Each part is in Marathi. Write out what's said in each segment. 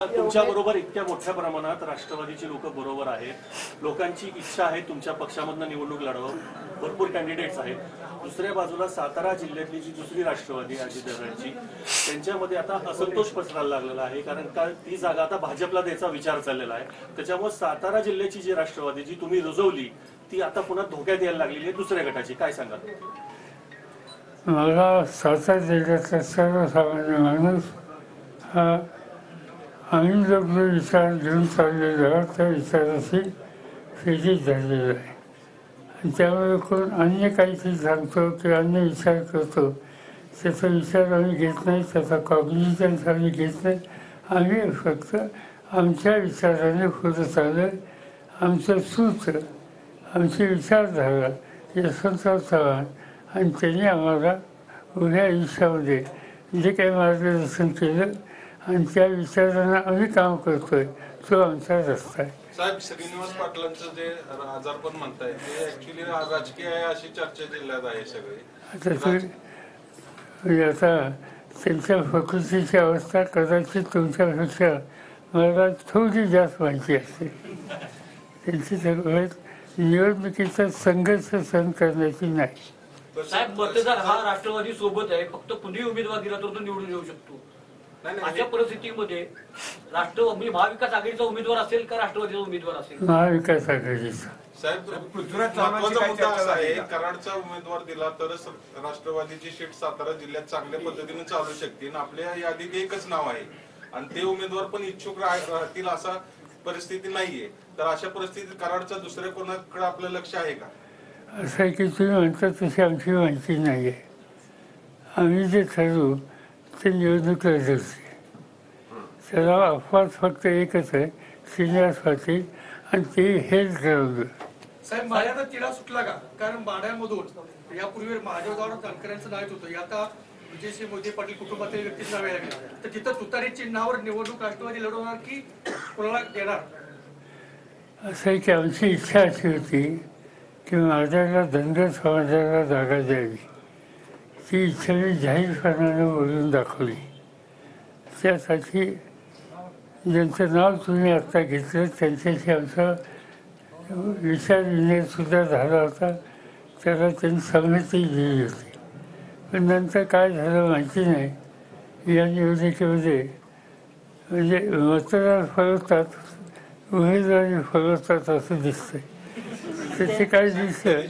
तुमच्या बरोबर इतक्या मोठ्या प्रमाणात राष्ट्रवादीची लोक बरोबर आहेत, लोकांची इच्छा आहे तुमच्या पक्षामधून निवडणूक लढवून, भरपूर कॅन्डिडेट्स आहेत. दुसऱ्या बाजूला सातारा जिल्ह्यातली जी दुसरी राष्ट्रवादी अजितदादांची, त्यांच्यामध्ये आता असंतोष पसरायला लागलेला आहे, कारण का ती जागा आता भाजपला द्यायचा विचार चाललेला आहे. त्याच्यामुळे सातारा जिल्ह्याची जी राष्ट्रवादी जी तुम्ही रुजवली ती आता पुन्हा धोक्यात यायला लागलेली आहे दुसऱ्या गटाची. काय सांगाल? मला सातारा जिल्ह्यातला सर्वसामान्य माणूस हा आम्ही जो विचार घेऊन चाललेलो आहोत त्या विचाराशी प्रेरित झालेला आहे. आणि त्यामुळे कोण अन्य काहीतरी सांगतो किंवा अन्य विचार करतो त्याचा विचार आम्ही घेत नाही, त्याचा कॉग्निशन्स आम्ही घेत नाही. आम्ही फक्त आमच्या विचाराने पुढे चाललं. आमचं सूत्र, आमची विचारधारा यशवंतराव चव्हाण आणि त्यांनी आम्हाला उभ्या आयुष्यामध्ये जे काही मार्गदर्शन केलं आणि त्या विचारांना आम्ही काम करतोय तो आमचा रस्ता आहे. साहेब, श्रीनिवास पाटलांचं जे आजारपण म्हणताय ते ऍक्च्युली राजकीय आहे अशी चर्चा जिल्ह्यात आहे सगळी. आता त्यांच्या प्रकृतीची अवस्था कदाचित तुमच्यापेक्षा मला थोडी जास्त माहिती असते. त्यांची निवडणुकीचा संघर्ष सहन करण्याची नाही. साहेब, मतदार हा राष्ट्रवादी सोबत आहे, फक्त कुणीही उमेदवार दिला तर तो निवडून येऊ शकतो. अशा परिस्थितीमध्ये म्हणजे महाविकास आघाडीचा उमेदवार असेल का राष्ट्रवादीचा उमेदवार असेल? महाविकास आघाडीचा. साहेब, महत्वाचा मुद्दा असा आहे, कराडचा उमेदवार दिला तरच राष्ट्रवादीची सीट सातारा जिल्ह्यात चांगल्या पद्धतीने चालू शकते. आपल्या यादीत एकच नाव आहे आणि ते उमेदवार पण इच्छुक राहतील असा परिस्थिती नाहीये. तर अशा परिस्थितीत कराडचा दुसऱ्या कोणाकडे आपलं लक्ष आहे का? असं आहे की तुम्ही म्हणता तशी आमची माहिती नाही आहे. आम्ही जे ठरवू ते निवडणूक लढवते. त्याला अफवाद फक्त एकच आहे, श्रीनिवास पाटील, आणि ते हेच ठरवलं. साहेब, माड्याचा तिढा सुटला का? कारण माड्यामधून यापूर्वी महादेवराव जानकरांचं नाव येत होतं, आता विजयसिंह मोहिते पाटील कुटुंबातील व्यक्तीचं नाव यायला लागलं. तर तिथं तुतारी चिन्हावर निवडणूक राष्ट्रवादी लढवणार की कोणाला देणार? असं आहे की आमची इच्छा अशी होती की माझ्याला धनगर समाजाला जागा द्यावी. ती इच्छा मी जाहीरपणाने बोलून दाखवली. त्यासाठी ज्यांचं नाव तुम्ही आत्ता घेतलं त्यांच्याशी आमचा विचारविनिमयसुद्धा झाला होता. त्याला त्यांनी संमती दिली होती. पण नंतर काय झालं माहिती नाही. या निवडणुकीमध्ये म्हणजे मतदार फळवतात, उमेदवारी फळवतात असं दिसतंय. त्याचे काय दिसलं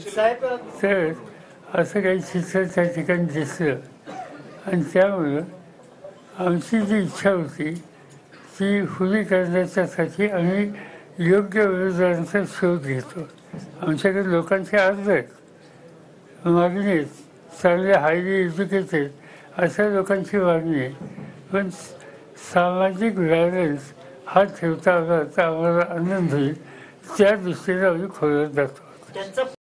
तर असं काही चित्र त्या ठिकाणी दिसलं. आणि त्यामुळं आमची जी इच्छा होती ती खुली करण्याच्यासाठी आम्ही योग्य उमेदवारांचा शोध घेतो. आमच्याकडे लोकांचे अर्ज आहेत, मागणी आहेत, चांगले हायली एज्युकेटेड अशा लोकांची मागणी आहे. पण सामाजिक बॅलन्स हा ठेवता आला तर आम्हाला आनंद होईल. त्या दृष्टीने आम्ही खोलत जातो.